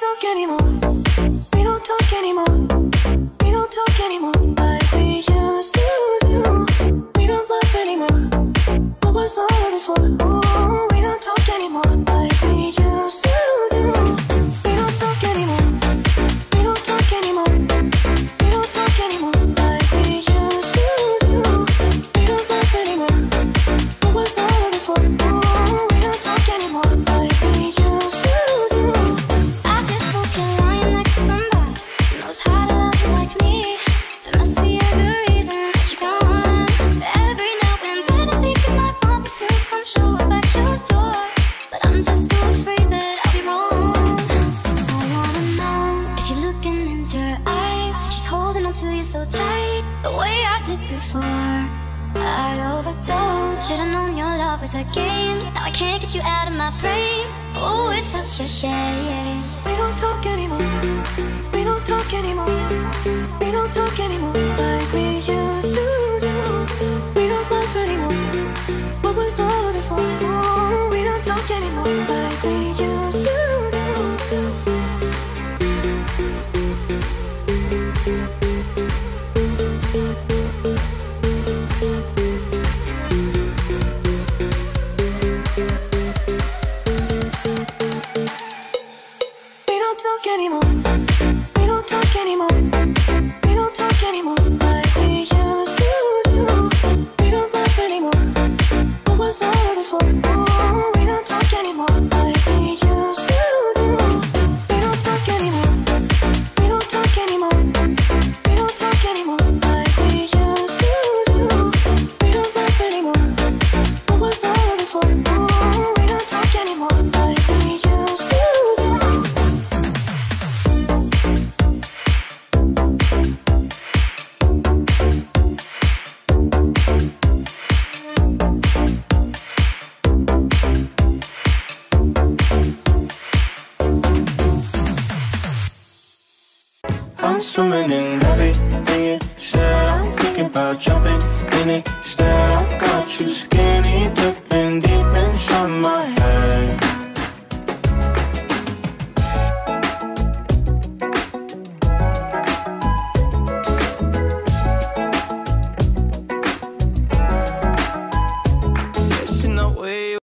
talk anymore. We don't talk anymore. We don't talk anymore like we used to do. We don't laugh anymore. What was all of it for? Ooh, we don't talk anymore like we used to do. We don't talk anymore. We don't talk anymore. We don't talk anymore like we used to do. We don't laugh anymore. What was all of it for? Ooh, we don't talk anymore like we used to do. I just hope you're lying next to somebody who knows how to love you like me. There must be a good reason that you're gone. Every now and then I think you might want me to come show up at your door, but I'm just too afraid that I'll be wrong. I wanna know if you're looking into her eyes, if she's holding on to you so tight, the way I did before. I overdosed. Should've known your love was a game. Now I can't get you out of my brain. Oh, it's such a shame. We don't talk anymore. We don't talk anymore. We don't talk anymore like we used to do. We don't laugh anymore. What was all of it for? Ooh, we don't talk anymore like we used to do. We don't talk anymore. We don't talk anymore. We don't talk anymore like we used to do. We don't laugh anymore. What was all of it for? Ooh, we don't talk anymore like we used to do. We don't talk anymore. We don't talk anymore. We don't talk anymore like we used to do. We don't laugh anymore. What was all of it for? Ooh, we don't talk anymore like we used to do. I'm swimming in everything you said. I'm thinking about jumping in it. Instead, I got you scared.